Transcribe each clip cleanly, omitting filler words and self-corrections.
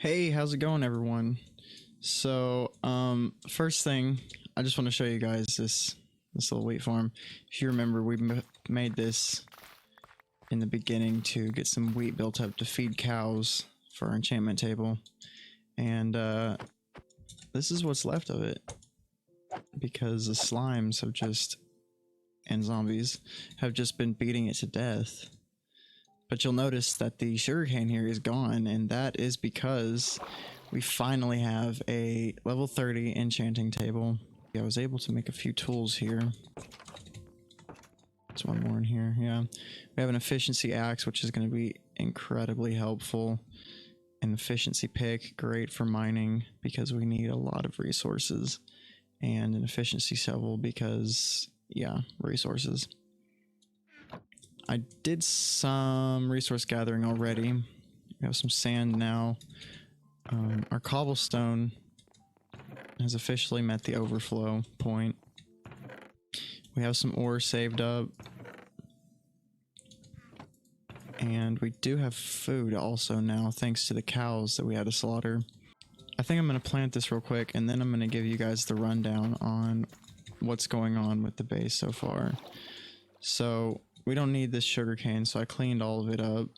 Hey, how's it going, everyone? First thing, I just want to show you guys this little wheat farm. If you remember, we made this in the beginning to get some wheat built up to feed cows for our enchantment table, and this is what's left of it because the slimes have just and zombies have just been beating it to death. But you'll notice that the sugarcane here is gone, and that is because we finally have a level 30 enchanting table. I was able to make a few tools here. There's one more in here, yeah. We have an efficiency axe, which is going to be incredibly helpful. An efficiency pick, great for mining because we need a lot of resources. And an efficiency shovel because, yeah, resources. I did some resource gathering already. We have some sand now. Our cobblestone has officially met the overflow point. We have some ore saved up. And we do have food also now, thanks to the cows that we had to slaughter. I think I'm going to plant this real quick, and then I'm going to give you guys the rundown on what's going on with the base so far. So we don't need this sugarcane, so I cleaned all of it up.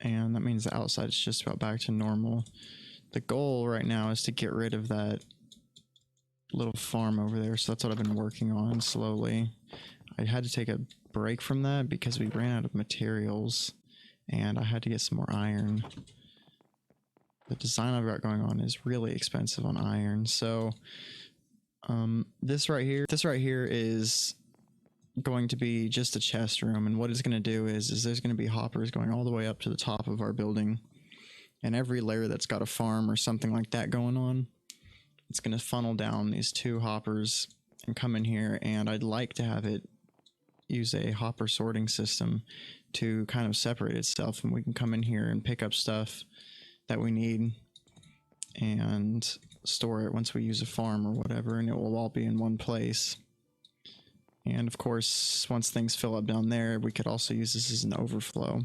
And that means the outside is just about back to normal. The goal right now is to get rid of that little farm over there, so that's what I've been working on slowly. I had to take a break from that because we ran out of materials, and I had to get some more iron. The design I've got going on is really expensive on iron, so this right here is going to be just a chest room, and what it's going to do is there's going to be hoppers going all the way up to the top of our building, and every layer that's got a farm or something like that going on, it's going to funnel down these two hoppers and come in here, and I'd like to have it use a hopper sorting system to kind of separate itself, and we can come in here and pick up stuff that we need and store it once we use a farm or whatever, and it will all be in one place. And of course, once things fill up down there, we could also use this as an overflow.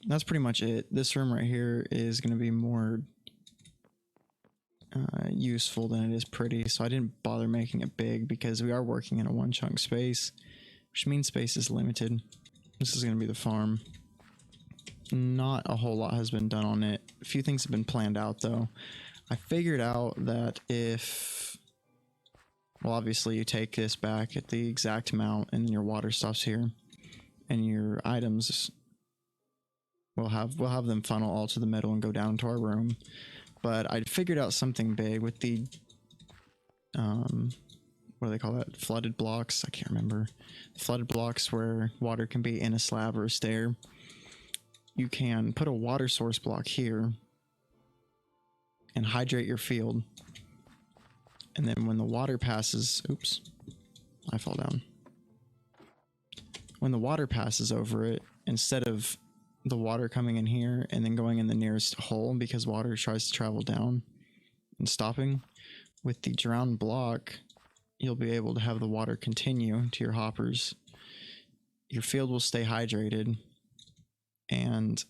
That's pretty much it. This room right here is going to be more useful than it is pretty, so I didn't bother making it big because we are working in a one chunk space, which means space is limited. This is going to be the farm. Not a whole lot has been done on it. A few things have been planned out though. I figured out that if, well, obviously you take this back at the exact amount and your water stops here, and your items we'll have them funnel all to the middle and go down to our room. But I figured out something big with the what do they call that? Flooded blocks? I can't remember. Flooded blocks where water can be in a slab or a stair. You can put a water source block here and hydrate your field. And then when the water passes, oops, I fall down. When the water passes over it, instead of the water coming in here and then going in the nearest hole because water tries to travel down and stopping, with the drowned block, you'll be able to have the water continue to your hoppers. Your field will stay hydrated, and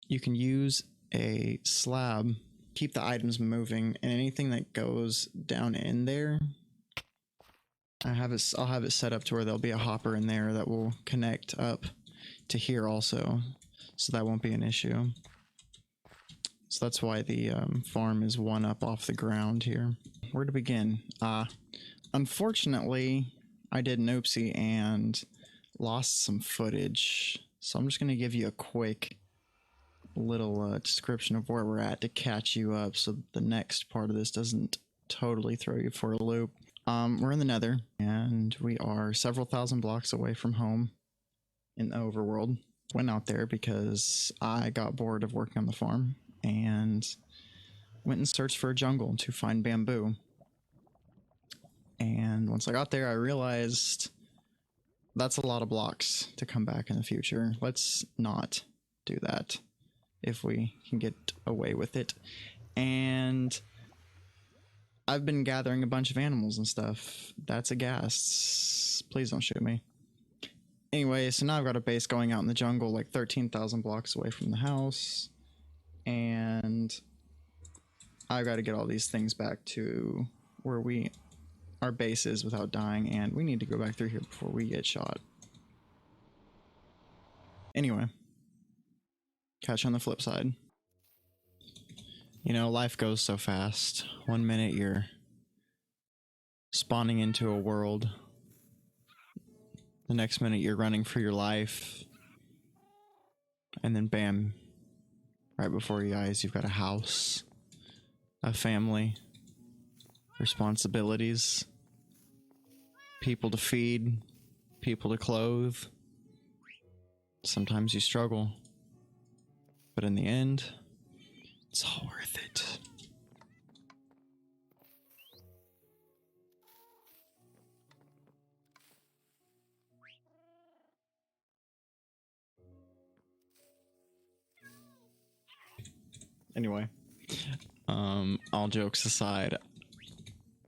you can use a slab, keep the items moving, and anything that goes down in there, I'll have it set up to where there'll be a hopper in there that will connect up to here also, so that won't be an issue. So that's why the farm is one up off the ground here. Where to begin? Unfortunately, I did an oopsie and lost some footage, so I'm just going to give you a quick little description of where we're at to catch you up so the next part of this doesn't totally throw you for a loop. We're in the Nether, and we are several thousand blocks away from home in the overworld. Went out there because I got bored of working on the farm and went and searched for a jungle to find bamboo. And once I got there, I realized that's a lot of blocks to come back in the future. Let's not do that if we can get away with it. And I've been gathering a bunch of animals and stuff. That's a gas. Please don't shoot me. Anyway, so now I've got a base going out in the jungle, like 13,000 blocks away from the house. And I've got to get all these things back to where our base is without dying, and we need to go back through here before we get shot. Anyway, catch you on the flip side. You know, life goes so fast. 1 minute you're spawning into a world. The next minute you're running for your life. And then bam, right before your eyes you've got a house, a family, responsibilities, people to feed, people to clothe. Sometimes you struggle, but in the end, it's all worth it. Anyway, all jokes aside,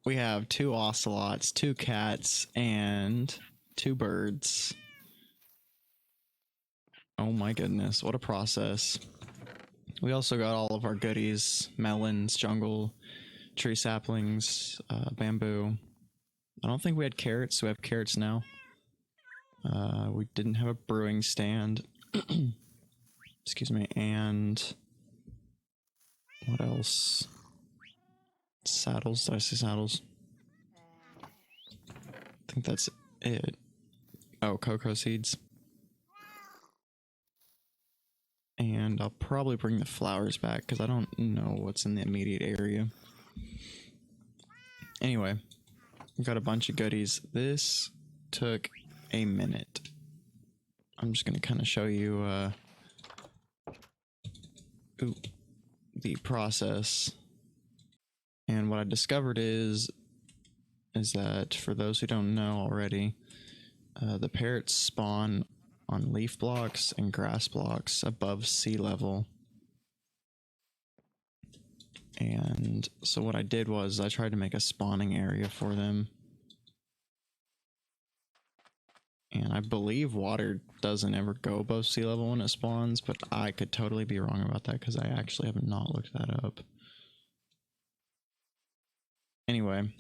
we have 2 ocelots, 2 cats, and 2 birds. Oh my goodness, what a process. We also got all of our goodies: melons, jungle, tree saplings, bamboo. I don't think we had carrots, so we have carrots now. We didn't have a brewing stand. Excuse me, and what else? Saddles, did I say saddles? I think that's it. Oh, cocoa seeds. And I'll probably bring the flowers back because I don't know what's in the immediate area. Anyway, we've got a bunch of goodies. This took a minute. I'm just going to kind of show you the process. And what I discovered is that, for those who don't know already, the parrots spawn on leaf blocks and grass blocks above sea level. And so what I did was I tried to make a spawning area for them. And I believe water doesn't ever go above sea level when it spawns, but I could totally be wrong about that because I actually have not looked that up. Anyway,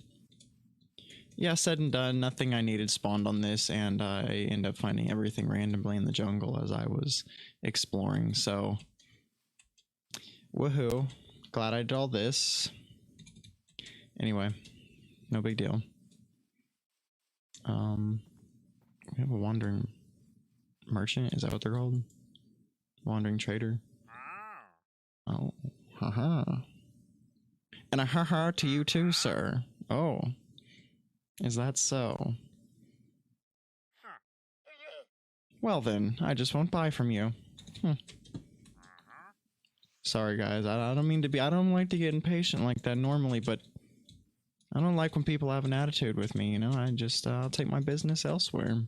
yeah, said and done, nothing I needed spawned on this, and I ended up finding everything randomly in the jungle as I was exploring, so woohoo, glad I did all this. Anyway, no big deal. We have a wandering merchant, is that what they're called? Wandering trader. Oh, haha. And a haha to you too, sir. Oh, is that so? Well then, I just won't buy from you. Sorry guys, I don't mean to be, I don't like to get impatient like that normally, but I don't like when people have an attitude with me, you know? I just, I'll take my business elsewhere.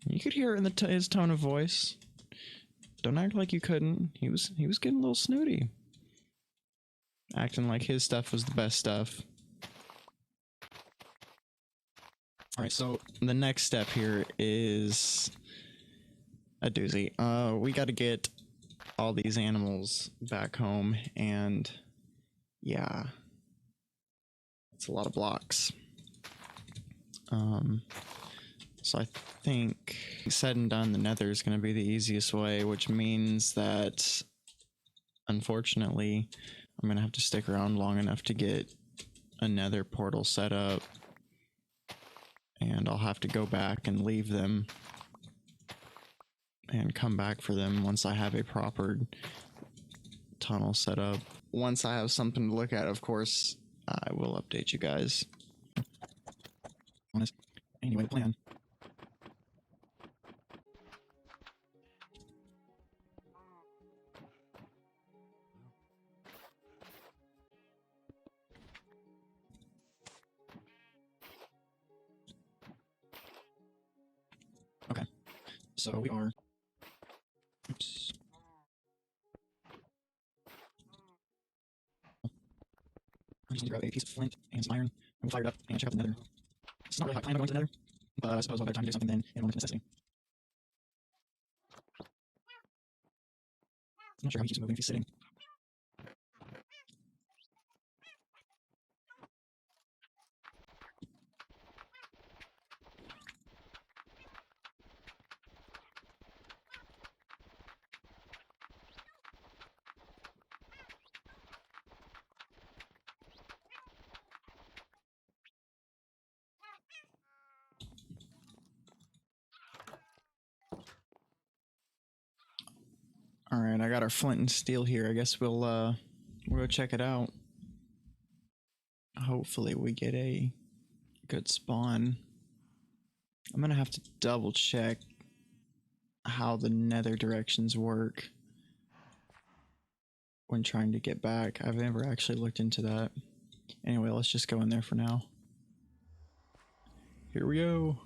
You could hear it in his tone of voice. Don't act like you couldn't. He was getting a little snooty. Acting like his stuff was the best stuff. Alright, so the next step here is a doozy. We gotta get all these animals back home, and yeah, it's a lot of blocks. So I think, said and done, the nether is going to be the easiest way, which means that, unfortunately, I'm going to have to stick around long enough to get a nether portal set up, and I'll have to go back and leave them and come back for them once I have a proper tunnel set up. Once I have something to look at, of course, I will update you guys. Anyway, the plan. Okay, so we are. Oops. I just need to grab a piece of flint and some iron, and we'll fire it up and check out the nether. It's not really how I planned on going to the nether, but I suppose what better time to do something than in a moment of necessity. I'm not sure how he keeps moving if he's sitting. All right, I got our flint and steel here. I guess we'll go check it out. Hopefully we get a good spawn. I'm gonna have to double check how the nether directions work when trying to get back. I've never actually looked into that. Anyway, let's just go in there for now. Here we go.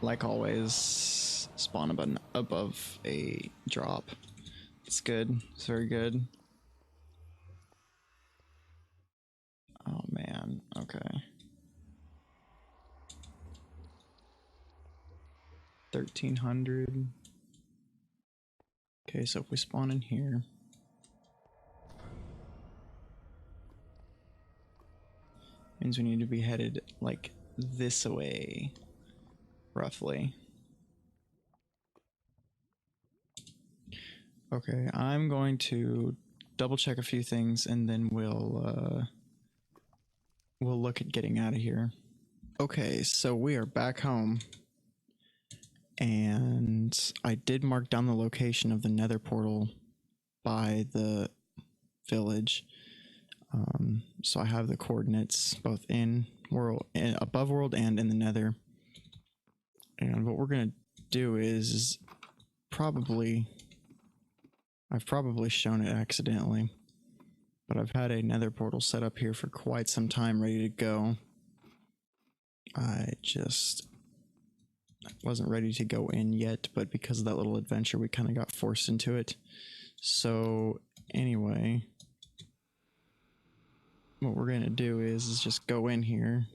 Like always, spawn button above a drop. It's good. It's very good. Oh man, okay. 1300. Okay, so if we spawn in here, means we need to be headed like this way, roughly. Okay, I'm going to double check a few things and then we'll look at getting out of here. Okay, so we are back home. And I did mark down the location of the nether portal by the village. So I have the coordinates both in world, above world, and in the nether. And what we're gonna do is I've probably shown it accidentally, but I've had a nether portal set up here for quite some time, ready to go. I just wasn't ready to go in yet, but because of that little adventure, we kind of got forced into it. So anyway, what we're gonna do is just go in here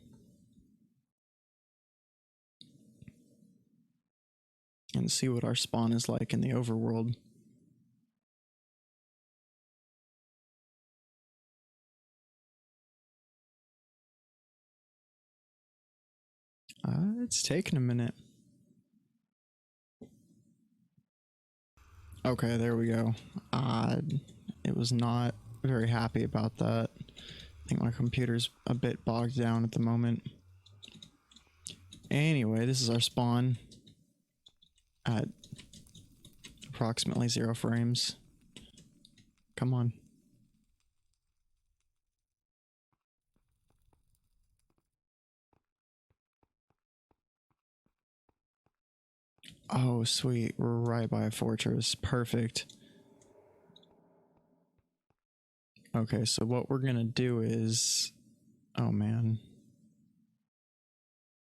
and see what our spawn is like in the overworld. It's taking a minute. Okay, there we go. It was not very happy about that. I think my computer's a bit bogged down at the moment. Anyway, this is our spawn at approximately 0 frames. Come on. Oh, sweet. We're right by a fortress. Perfect. Okay, so what we're gonna do is... Oh, man.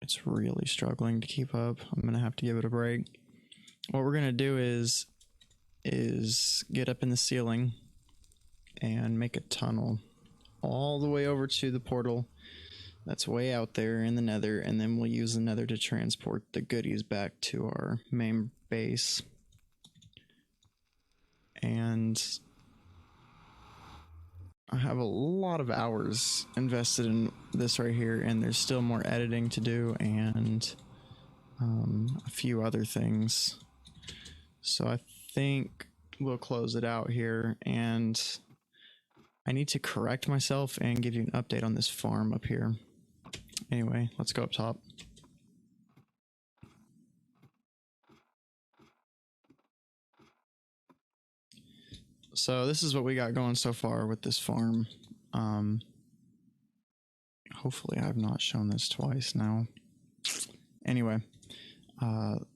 It's really struggling to keep up. I'm gonna have to give it a break. What we're gonna do is get up in the ceiling and make a tunnel all the way over to the portal that's way out there in the nether, and then we'll use the nether to transport the goodies back to our main base. And I have a lot of hours invested in this right here, and there's still more editing to do and a few other things. So I think we'll close it out here, and I need to correct myself and give you an update on this farm up here. Anyway, let's go up top. So this is what we got going so far with this farm. Hopefully I've not shown this twice now. Anyway, I'm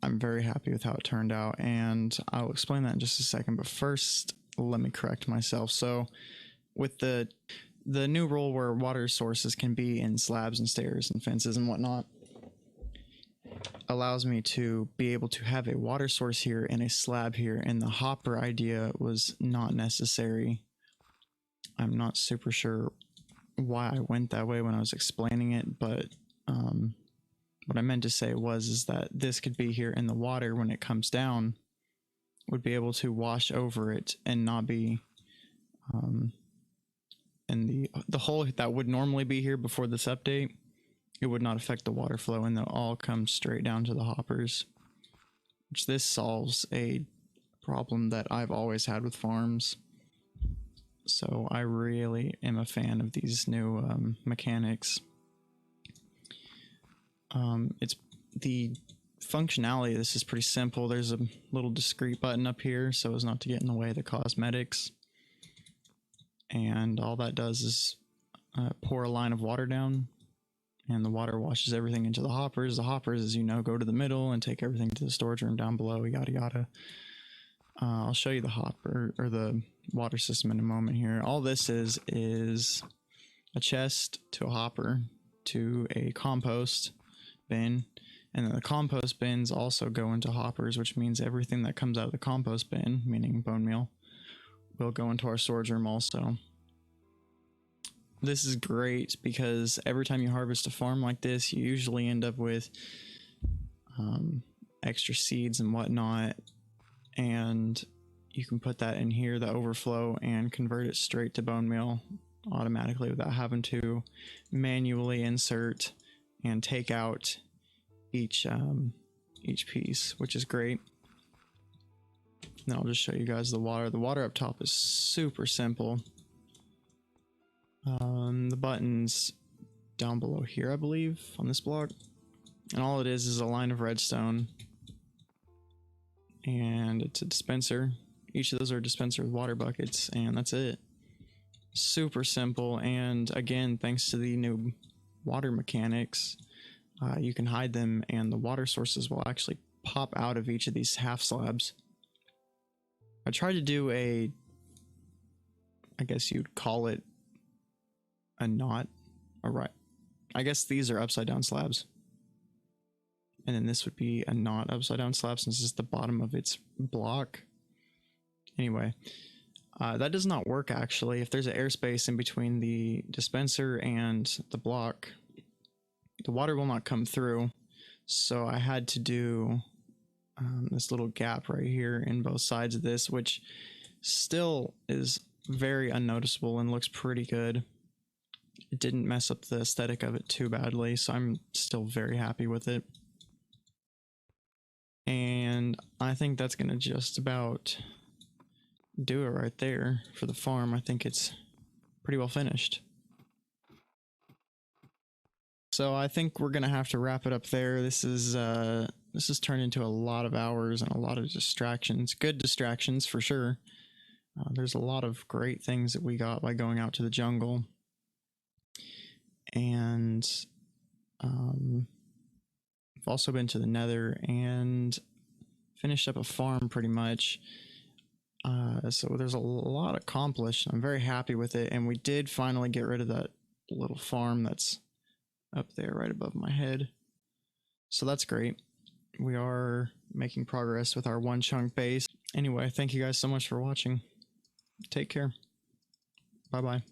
very happy with how it turned out, and I'll explain that in just a second, but first let me correct myself. So with the new rule where water sources can be in slabs and stairs and fences and whatnot, allows me to be able to have a water source here and a slab here, and the hopper idea was not necessary. I'm not super sure why I went that way when I was explaining it, but what I meant to say is that this could be here, and the water, when it comes down, would be able to wash over it and not be and the hole that would normally be here before this update, it would not affect the water flow, and they'll all come straight down to the hoppers, which this solves a problem that I've always had with farms. So I really am a fan of these new mechanics. It's the functionality of this is pretty simple. There's a little discrete button up here so as not to get in the way of the cosmetics, and all that does is pour a line of water down, and the water washes everything into the hoppers. The hoppers, as you know, go to the middle and take everything to the storage room down below, yada yada. I'll show you the hopper or the water system in a moment here. All this is a chest to a hopper to a compost bin, and then the compost bins also go into hoppers, which means everything that comes out of the compost bin, meaning bone meal, will go into our storage room also. This is great because every time you harvest a farm like this, you usually end up with extra seeds and whatnot, and you can put that in here, the overflow, and convert it straight to bone meal automatically without having to manually insert and take out each piece, which is great. Now I'll just show you guys the water. The water up top is super simple. The buttons down below here, I believe, on this block, and all it is a line of redstone, and it's a dispenser. Each of those are a dispenser with water buckets, and that's it. Super simple, and again, thanks to the new water mechanics, you can hide them, and the water sources will actually pop out of each of these half slabs. I tried to do I guess you'd call it a knot, right? I guess these are upside down slabs, and then this would be a not upside down slab since it's the bottom of its block. Anyway, that does not work actually. If there's an airspace in between the dispenser and the block, the water will not come through. So I had to do this little gap right here in both sides of this, which still is very unnoticeable and looks pretty good. It didn't mess up the aesthetic of it too badly, so I'm still very happy with it. And I think that's gonna just about do it right there for the farm. I think it's pretty well finished. So I think we're gonna have to wrap it up there. This has turned into a lot of hours and a lot of distractions. Good distractions for sure. There's a lot of great things that we got by going out to the jungle. And I've also been to the Nether and finished up a farm pretty much. So there's a lot accomplished. I'm very happy with it, and we did finally get rid of that little farm that's up there right above my head. So that's great. We are making progress with our one chunk base. Anyway, thank you guys so much for watching. Take care. Bye bye.